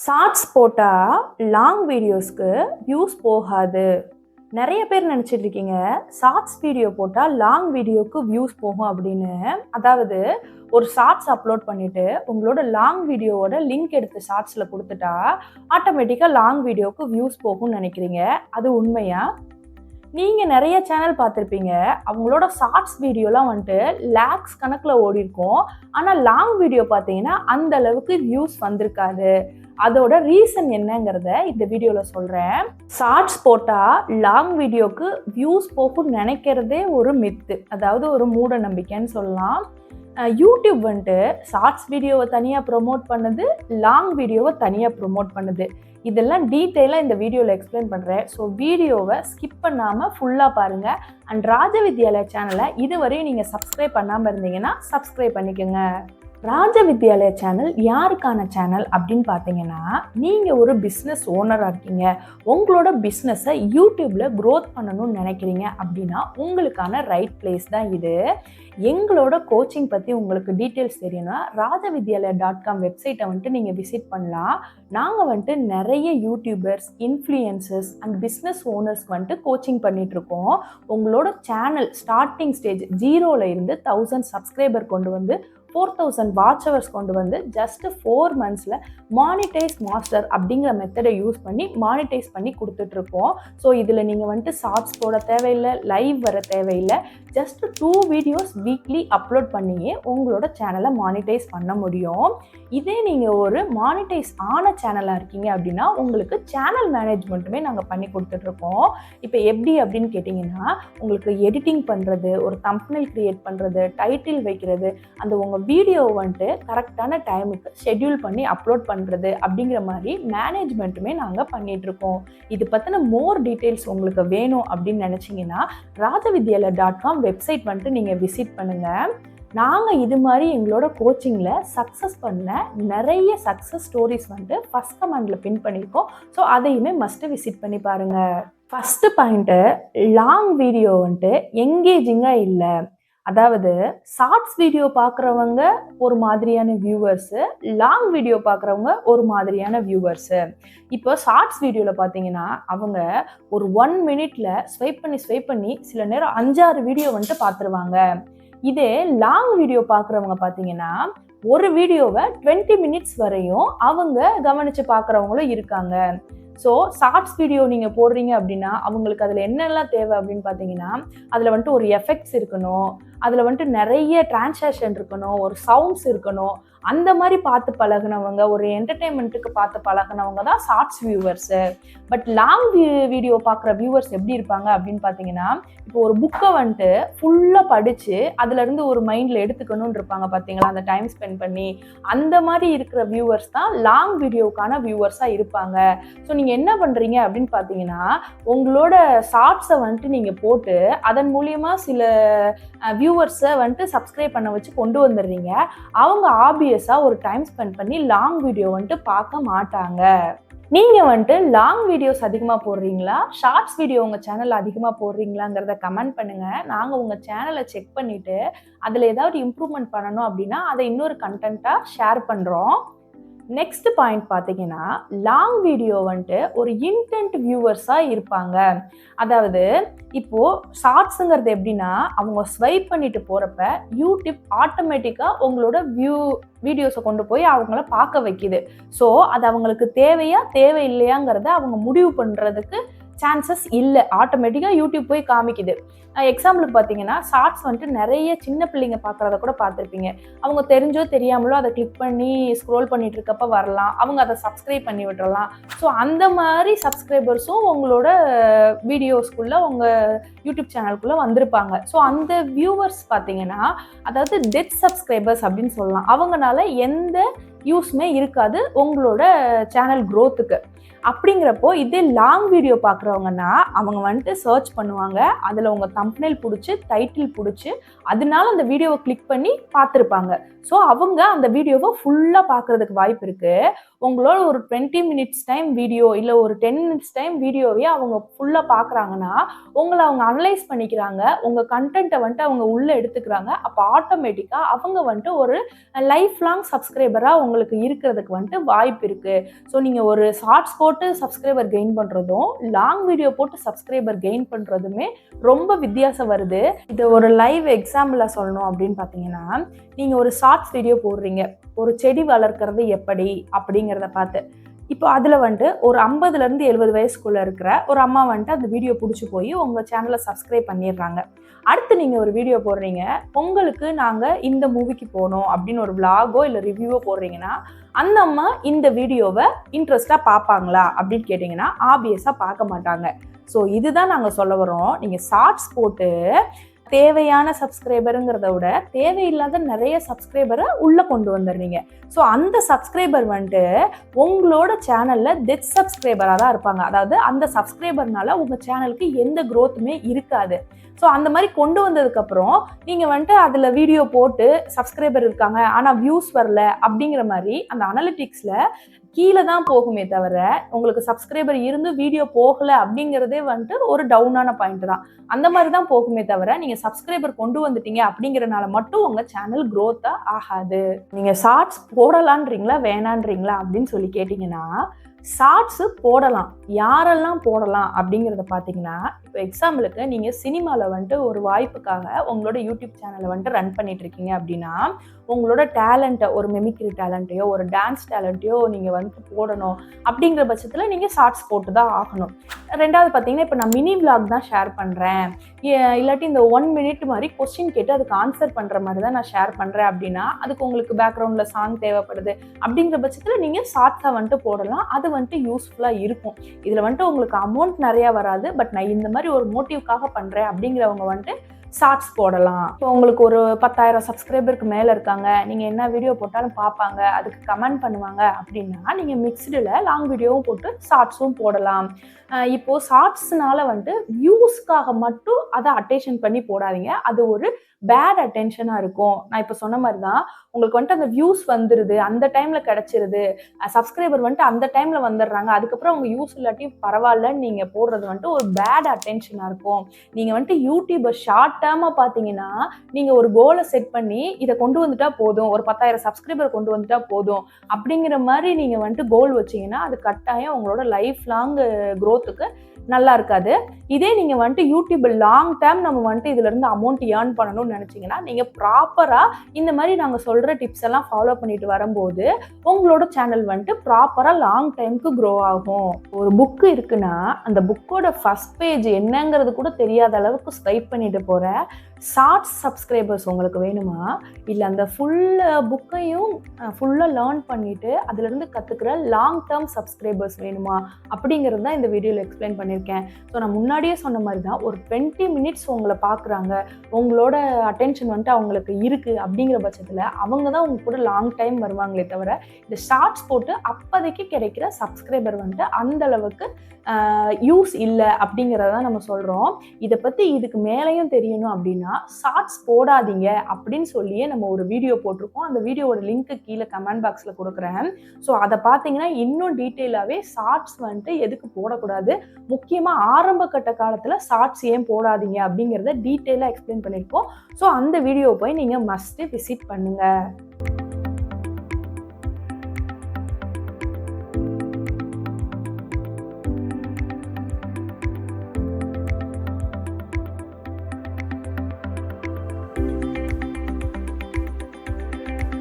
Shorts போட்டால் long வீடியோஸ்க்கு views போகாது. நிறைய பேர் நினச்சிட்டு இருக்கீங்க ஷார்ட்ஸ் வீடியோ போட்டால் லாங் வீடியோக்கு வியூஸ் போகும் அப்படின்னு. அதாவது ஒரு ஷார்ட்ஸ் அப்லோட் பண்ணிவிட்டு உங்களோட லாங் வீடியோவோட லிங்க் எடுத்து ஷார்ட்ஸில் கொடுத்துட்டா ஆட்டோமேட்டிக்காக லாங் வீடியோக்கு வியூஸ் போகும்னு நினைக்கிறீங்க. அது உண்மையா? நீங்கள் நிறைய சேனல் பார்த்துருப்பீங்க, அவங்களோட ஷார்ட்ஸ் வீடியோலாம் வந்துட்டு லேக்ஸ் கணக்கில் ஓடி இருக்கும். ஆனால் லாங் வீடியோ பார்த்தீங்கன்னா அந்த அளவுக்கு வியூஸ் வந்திருக்காது. அதோட ரீசன் என்னங்கிறத இந்த வீடியோவில் சொல்கிறேன். ஷார்ட்ஸ் போட்டால் லாங் வீடியோக்கு வியூஸ் போகும்னு நினைக்கிறதே ஒரு மித்து, அதாவது ஒரு மூட நம்பிக்கைன்னு சொல்லலாம். யூடியூப் வந்துட்டு ஷார்ட்ஸ் வீடியோவை தனியாக ப்ரொமோட் பண்ணுது, லாங் வீடியோவை தனியாக ப்ரொமோட் பண்ணுது. இதெல்லாம் டீட்டெயிலாக இந்த வீடியோவில் எக்ஸ்பிளைன் பண்ணுறேன். ஸோ வீடியோவை ஸ்கிப் பண்ணாமல் ஃபுல்லாக பாருங்கள். அண்ட் ராஜவித்யாலயா சேனலை இதுவரையும் நீங்கள் சப்ஸ்கிரைப் பண்ணாமல் இருந்தீங்கன்னா சப்ஸ்கிரைப் பண்ணிக்கோங்க. ராஜவித்யாலயா சேனல் யாருக்கான சேனல் அப்படின்னு பார்த்தீங்கன்னா, நீங்கள் ஒரு பிஸ்னஸ் ஓனராக இருக்கீங்க, உங்களோட பிஸ்னஸை யூடியூப்பில் க்ரோத் பண்ணணும்னு நினைக்கிறீங்க அப்படின்னா உங்களுக்கான ரைட் பிளேஸ் தான் இது. எங்களோட கோச்சிங் பற்றி உங்களுக்கு டீட்டெயில்ஸ் தெரியணும்னா rajavidyalaya.com வெப்சைட்டை வந்துட்டு நீங்கள் விசிட் பண்ணலாம். நாங்கள் வந்துட்டு நிறைய யூடியூபர்ஸ், இன்ஃப்ளூயன்சர்ஸ் அண்ட் பிஸ்னஸ் ஓனர்ஸ்க்கு வந்துட்டு கோச்சிங் பண்ணிகிட்ருக்கோம். உங்களோட சேனல் ஸ்டார்டிங் ஸ்டேஜ் 0ல் இருந்து 1000 சப்ஸ்கிரைபர் கொண்டு வந்து 4000 வாட்ச் ஹவர்ஸ் கொண்டு வந்து ஜஸ்ட் 4 monthsல மானிட்டைஸ் மாஸ்டர் அப்படிங்கிற மெத்தடை யூஸ் பண்ணி மானிட்டைஸ் பண்ணி கொடுத்துட்ருக்கோம். ஸோ இதில் நீங்கள் வந்துட்டு ஷார்ட்ஸ் போட தேவையில்லை, லைவ் வர தேவையில்லை, ஜஸ்ட் 2 வீடியோஸ் வீக்லி அப்லோட் பண்ணியே உங்களோட சேனலை மானிட்டைஸ் பண்ண முடியும். இதே நீங்கள் ஒரு மானிட்டைஸ் ஆன சேனலாக இருக்கீங்க அப்படின்னா உங்களுக்கு சேனல் மேனேஜ்மெண்ட்டுமே நாங்கள் பண்ணி கொடுத்துட்ருக்கோம். இப்போ எப்படி அப்படின்னு கேட்டிங்கன்னா, உங்களுக்கு எடிட்டிங் பண்ணுறது, ஒரு தம்ப்நெயில் க்ரியேட் பண்ணுறது, டைட்டில் வைக்கிறது, அந்த உங்கள் வீடியோவை வந்துட்டு கரெக்டான டைமுக்கு ஷெட்யூல் பண்ணி அப்லோட் பண்ணுறது அப்படிங்கிற மாதிரி மேனேஜ்மெண்ட்டுமே நாங்கள் பண்ணிகிட்ருக்கோம். இது பற்றின மோர் டீட்டெயில்ஸ் உங்களுக்கு வேணும் அப்படின்னு நினச்சிங்கன்னா rajavidyalaya.com வெப்சைட் வந்துட்டு நீங்கள் விசிட் பண்ணுங்கள். நாங்கள் இது மாதிரி எங்களோட கோச்சிங்கில் சக்ஸஸ் பண்ண நிறைய சக்ஸஸ் ஸ்டோரிஸ் வந்துட்டு ஃபஸ்ட் கமெண்டில் பின் பண்ணியிருக்கோம். ஸோ அதையுமே மஸ்ட்டு விசிட் பண்ணி பாருங்கள். ஃபஸ்ட்டு பாயிண்ட்டு, லாங் வீடியோ வந்துட்டு எங்கேஜிங்காக இல்லை. அதாவது ஷார்ட்ஸ் வீடியோ பார்க்குறவங்க ஒரு மாதிரியான வியூவர்ஸு, லாங் வீடியோ பார்க்குறவங்க ஒரு மாதிரியான வியூவர்ஸு. இப்போ ஷார்ட்ஸ் வீடியோவில் பார்த்தீங்கன்னா அவங்க ஒரு 1 minute ஸ்வைப் பண்ணி சில நேரம் 5-6 வீடியோ வந்துட்டு பார்த்துருவாங்க. இதே லாங் வீடியோ பார்க்குறவங்க பார்த்தீங்கன்னா ஒரு வீடியோவை 20 minutes வரையும் அவங்க கவனித்து பார்க்குறவங்களும் இருக்காங்க. ஸோ ஷார்ட்ஸ் வீடியோ நீங்கள் போடுறீங்க அப்படின்னா அவங்களுக்கு அதில் என்னெல்லாம் தேவை அப்படின்னு பார்த்தீங்கன்னா, அதில் வந்துட்டு ஒரு எஃபெக்ட்ஸ் இருக்கணும், அதில் வந்துட்டு நிறைய டிரான்சாக்ஷன் இருக்கணும், ஒரு சவுண்ட்ஸ் இருக்கணும். அந்த மாதிரி பார்த்து பழகினவங்க, ஒரு என்டர்டெயின்மெண்ட்டுக்கு பார்த்து பழகினவங்க தான் shorts viewers. But long video பார்க்குற வியூவர்ஸ் எப்படி இருப்பாங்க அப்படின்னு பார்த்தீங்கன்னா, இப்போ ஒரு புக்கை வந்துட்டு ஃபுல்லாக படித்து அதுலேருந்து ஒரு மைண்டில் எடுத்துக்கணும்னு இருப்பாங்க பார்த்தீங்களா, அந்த டைம் ஸ்பெண்ட் பண்ணி. அந்த மாதிரி இருக்கிற வியூவர்ஸ் தான் லாங் வீடியோக்கான வியூவர்ஸாக இருப்பாங்க. ஸோ நீங்கள் என்ன பண்ணுறீங்க அப்படின்னு பார்த்தீங்கன்னா, உங்களோட ஷார்ட்ஸை வந்துட்டு நீங்கள் போட்டு அதன் மூலியமாக சில வியூவர்ஸை வந்துட்டு சப்ஸ்கிரைப் பண்ண வச்சு கொண்டு வந்துடுறீங்க. அவங்க ஆப்வியஸாக ஒரு டைம் ஸ்பெண்ட் பண்ணி லாங் வீடியோ வந்துட்டு பார்க்க மாட்டாங்க. நீங்கள் வந்துட்டு லாங் வீடியோஸ் அதிகமாக போடுறீங்களா, ஷார்ட்ஸ் வீடியோ உங்கள் சேனலில் அதிகமாக போடுறீங்களாங்கிறத கமெண்ட் பண்ணுங்கள். நாங்கள் உங்கள் சேனலை செக் பண்ணிவிட்டு அதில் ஏதாவது இம்ப்ரூவ்மெண்ட் பண்ணணும் அப்படின்னா அதை இன்னொரு கண்டென்ட்டாக ஷேர் பண்ணுறோம். நெக்ஸ்ட் பாயிண்ட் பார்த்தீங்கன்னா, லாங் வீடியோ வந்துட்டு ஒரு இன்டென்ட் வியூவர்ஸாக இருப்பாங்க. அதாவது இப்போது ஷார்ட்ஸுங்கிறது எப்படின்னா, அவங்க ஸ்வைப் பண்ணிட்டு போகிறப்ப யூடியூப் ஆட்டோமேட்டிக்காக உங்களோட வீடியோஸை கொண்டு போய் அவங்கள பார்க்க வைக்குது. ஸோ அது அவங்களுக்கு தேவையா தேவையில்லையாங்கிறத அவங்க முடிவு பண்ணுறதுக்கு சான்சஸ் இல்லை, ஆட்டோமேட்டிக்காக யூடியூப் போய் காமிக்குது. எக்ஸாம்பிளுக்கு பார்த்தீங்கன்னா, ஷார்ட்ஸ் வந்துட்டு நிறைய சின்ன பிள்ளைங்க பார்க்குறத கூட பார்த்துருப்பீங்க. அவங்க தெரிஞ்சோ தெரியாமலோ அதை கிளிக் பண்ணி ஸ்க்ரோல் பண்ணிட்டு இருக்கப்ப வரலாம், அவங்க அதை சப்ஸ்கிரைப் பண்ணி விட்டுறலாம். ஸோ அந்த மாதிரி சப்ஸ்கிரைபர்ஸும் உங்களோட வீடியோஸ்குள்ளே உங்கள் யூடியூப் சேனலுக்குள்ளே வந்திருப்பாங்க. ஸோ அந்த வியூவர்ஸ் பார்த்தீங்கன்னா, அதாவது டெட் சப்ஸ்கிரைபர்ஸ் அப்படின்னு சொல்லலாம். அவங்களால எந்த யூஸ்மே இருக்காது உங்களோட சேனல் க்ரோத்துக்கு. அப்படிங்கிறப்போ இதே லாங் வீடியோ பார்க்குறவங்கன்னா அவங்க வந்துட்டு சர்ச் பண்ணுவாங்க, அதில் உங்கள் தம்ப்நெயில் பிடிச்சி டைட்டில் பிடிச்சி அதனால அந்த வீடியோவை கிளிக் பண்ணி பார்த்துருப்பாங்க. ஸோ அவங்க அந்த வீடியோவை ஃபுல்லாக பார்க்குறதுக்கு வாய்ப்பு இருக்குது. உங்களோட ஒரு 20 மினிட்ஸ் டைம் வீடியோ இல்லை ஒரு 10 மினிட்ஸ் டைம் வீடியோவே அவங்க ஃபுல்லாக பார்க்குறாங்கன்னா உங்களை அவங்க அனலைஸ் பண்ணிக்கிறாங்க, உங்கள் கண்டென்ட்டை வந்துட்டு அவங்க உள்ளே எடுத்துக்கிறாங்க. அப்போ ஆட்டோமேட்டிக்காக அவங்க வந்துட்டு ஒரு லைஃப் லாங் சப்ஸ்கிரைபராக உங்களுக்கு இருக்கிறதுக்கு வந்துட்டு வாய்ப்பு இருக்குது. ஸோ நீங்கள் ஒரு ஷார்ட்ஸ் போட்டு சப்ஸ்கிரைபர் கெயின் பண்ணுறதும் லாங் வீடியோ போட்டு சப்ஸ்கிரைபர் கெயின் பண்ணுறதுமே ரொம்ப வித்தியாசம் வருது. இது ஒரு லைவ் எக்ஸாம்பிளாக சொல்லணும் அப்படின்னு பார்த்தீங்கன்னா, நீங்கள் ஒரு ஷார்ட்ஸ் வீடியோ போடுறீங்க, ஒரு செடி வளர்க்குறது எப்படி அப்படிங்கிறத பார்த்து. இப்போ அதில் வந்துட்டு ஒரு 50லேருந்து 70 வயசுக்குள்ளே இருக்கிற ஒரு அம்மா வந்துட்டு அந்த வீடியோ பிடிச்சி போய் உங்கள் சேனலை சப்ஸ்கிரைப் பண்ணிடுறாங்க. அடுத்து நீங்கள் ஒரு வீடியோ போடுறீங்க, உங்களுக்கு நாங்கள் இந்த மூவிக்கு போனோம் அப்படின்னு ஒரு விளாகோ இல்லை ரிவ்யூவோ போடுறீங்கன்னா, அந்த அம்மா இந்த வீடியோவை இன்ட்ரெஸ்டாக பார்ப்பாங்களா அப்படின்னு கேட்டிங்கன்னா ஆப்வியஸாக பார்க்க மாட்டாங்க. ஸோ இதுதான் நாங்கள் சொல்ல வரோம். நீங்கள் ஷார்ட்ஸ் போட்டு தேவையான சப்ஸ்கிரைபருங்கிறத விட தேவையில்லாத நிறைய சப்ஸ்கிரைபரை உள்ளே கொண்டு வந்துடுறீங்க. ஸோ அந்த சப்ஸ்கிரைபர் வந்துட்டு உங்களோட சேனலில் டெத் சப்ஸ்கிரைபராக தான் இருப்பாங்க. அதாவது அந்த சப்ஸ்கிரைபர்னால உங்கள் சேனலுக்கு எந்த க்ரோத்துமே இருக்காது. ஸோ அந்த மாதிரி கொண்டு வந்ததுக்கப்புறம் நீங்கள் வந்துட்டு அதில் வீடியோ போட்டு சப்ஸ்கிரைபர் இருக்காங்க ஆனால் வியூஸ் வரல அப்படிங்கிற மாதிரி அந்த அனலிட்டிக்ஸில் கீழே தான் போகுமே தவிர உங்களுக்கு சப்ஸ்கிரைபர் இருந்து வீடியோ போகலை அப்படிங்கிறதே வந்துட்டு ஒரு டவுனான பாயிண்ட் தான். அந்த மாதிரி தான் போகுமே தவிர நீங்கள் சப்ஸ்கிரைபர் கொண்டு வந்துட்டீங்க அப்படிங்கிறனால மட்டும் உங்கள் சேனல் க்ரோத்தாக ஆகாது. நீங்கள் ஷார்ட்ஸ் போடலான்றீங்களா வேணான்றீங்களா அப்படின்னு சொல்லி கேட்டிங்கன்னா, ஷார்ட்ஸு போடலாம். யாரெல்லாம் போடலாம் அப்படிங்கிறத பார்த்தீங்கன்னா, இப்போ எக்ஸாம்பிளுக்கு நீங்கள் சினிமாவில் வந்துட்டு ஒரு வாய்ப்புக்காக உங்களோட யூடியூப் சேனலை வந்துட்டு ரன் பண்ணிட்டு இருக்கீங்க அப்படின்னா, உங்களோட டேலண்ட்டை ஒரு மெமிக்ரி டேலண்ட்டையோ ஒரு டான்ஸ் டேலண்ட்டையோ நீங்கள் வந்துட்டு போடணும் அப்படிங்கிற பட்சத்தில் நீங்கள் ஷார்ட்ஸ் போட்டு தான் ஆகணும். ரெண்டாவது பார்த்தீங்கன்னா, இப்போ நான் மினி விளாக் தான் ஷேர் பண்ணுறேன், இல்லாட்டி இந்த 1 மினிட் மாதிரி கொஸ்டின் கேட்டு அதுக்கு ஆன்சர் பண்ணுற மாதிரி தான் நான் ஷேர் பண்ணுறேன் அப்படின்னா, அதுக்கு உங்களுக்கு பேக்ரவுண்டில் சாங் தேவைப்படுது அப்படிங்கிற பட்சத்தில் நீங்கள் ஷார்ட்ஸாக வந்துட்டு போடலாம். அது வந்துட்டு யூஸ்ஃபுல்லாக இருக்கும். இதில் வந்துட்டு உங்களுக்கு அமௌண்ட் நிறையா வராது, பட் நான் இந்த மாதிரி ஒரு மோட்டிவ்காக பண்ணுறேன் அப்படிங்கிறவங்க வந்துட்டு ஷார்ட்ஸ் போடலாம். இப்போ உங்களுக்கு ஒரு 10,000 சப்ஸ்கிரைபருக்கு மேலே இருக்காங்க, நீங்கள் என்ன வீடியோ போட்டாலும் பார்ப்பாங்க, அதுக்கு கமெண்ட் பண்ணுவாங்க அப்படின்னா நீங்கள் மிக்ஸ்டில் லாங் வீடியோவும் போட்டு ஷார்ட்ஸும் போடலாம். இப்போது ஷார்ட்ஸ்னால வந்துட்டு வியூஸ்க்காக மட்டும் அதை அட்டென்ஷன் பண்ணி போடாதீங்க. அது ஒரு பேட் அட்டென்ஷனாக இருக்கும். நான் இப்போ சொன்ன மாதிரி தான், உங்களுக்கு வந்துட்டு அந்த வியூஸ் வந்துடுது, அந்த டைமில் கிடச்சிருது, சப்ஸ்கிரைபர் வந்துட்டு அந்த டைமில் வந்துடுறாங்க, அதுக்கப்புறம் அவங்க யூஸ் இல்லாட்டி பரவாயில்லன்னு நீங்கள் போடுறது வந்துட்டு ஒரு பேட் அட்டென்ஷனாக இருக்கும். நீங்கள் வந்துட்டு யூடியூபை ஷார்ட் டேர்மாக பார்த்தீங்கன்னா, நீங்கள் ஒரு கோலை செட் பண்ணி இதை கொண்டு வந்துட்டா போதும், ஒரு 10,000 சப்ஸ்கிரைபர் கொண்டு வந்துட்டா போதும் அப்படிங்கிற மாதிரி நீங்கள் வந்துட்டு கோல் வச்சிங்கன்னா அது கட்டாயம் உங்களோட லைஃப் லாங் க்ரோத்துக்கு நல்லா இருக்காது. இதே நீங்கள் வந்துட்டு யூடியூப் லாங் டேர்ம் நம்ம வந்துட்டு இதிலிருந்து அமௌண்ட் ஏர்ன் பண்ணணும்னு நினச்சிங்கன்னா, நீங்கள் ப்ராப்பராக இந்த மாதிரி நாங்கள் சொல்கிற டிப்ஸ் எல்லாம் ஃபாலோ பண்ணிட்டு வரும்போது உங்களோட சேனல் வந்துட்டு ப்ராப்பராக லாங் டைமுக்கு க்ரோ ஆகும். ஒரு புக்கு இருக்குன்னா அந்த புக்கோட ஃபர்ஸ்ட் பேஜ் என்னங்கிறது கூட தெரியாத அளவுக்கு ஸ்வைப் பண்ணிட்டு போகிற ஷார்ட்ஸ் சப்ஸ்கிரைபர்ஸ் உங்களுக்கு வேணுமா, இல்லை அந்த ஃபுல் புக்கையும் ஃபுல்லாக லேர்ன் பண்ணிவிட்டு அதிலிருந்து கற்றுக்கிற லாங் டேர்ம் சப்ஸ்கிரைபர்ஸ் வேணுமா அப்படிங்கிறது தான் இந்த வீடியோவில் எக்ஸ்பிளைன் பண்ணியிருக்கேன். ஸோ நான் முன்னாடியே சொன்ன மாதிரி தான், ஒரு 20 மினிட்ஸ் உங்களை பார்க்குறாங்க, உங்களோட அட்டென்ஷன் வந்துட்டு அவங்களுக்கு இருக்குது அப்படிங்கிற பட்சத்தில் அவங்க தான் உங்க கூட லாங் டைம் வருவாங்களே தவிர இந்த ஷார்ட்ஸ் போட்டு அப்போதைக்கு கிடைக்கிற சப்ஸ்கிரைபர் வந்துட்டு அந்த அளவுக்கு யூஸ் இல்லை அப்படிங்கிறதான் நம்ம சொல்கிறோம். இதை பற்றி இதுக்கு மேலேயும் தெரியணும் அப்படின்னா ஷார்ட்ஸ் போடாதீங்க அப்படின்னு சொல்லியே நம்ம ஒரு வீடியோ போட்டிருக்கோம். அந்த வீடியோவோட லிங்க்கு கீழே கமெண்ட் பாக்ஸில் கொடுக்குறேன். ஸோ அதை பார்த்தீங்கன்னா இன்னும் டீட்டெயிலாகவே ஷார்ட்ஸ் வந்துட்டு எதுக்கு போடக்கூடாது, முக்கியமாக ஆரம்ப கட்ட காலத்தில் ஷார்ட்ஸ் ஏன் போடாதீங்க அப்படிங்கிறத டீட்டெயிலாக எக்ஸ்பிளைன் பண்ணியிருக்கோம். ஸோ அந்த வீடியோ போய் நீங்கள் மஸ்ட்டு விசிட் பண்ணுங்கள்.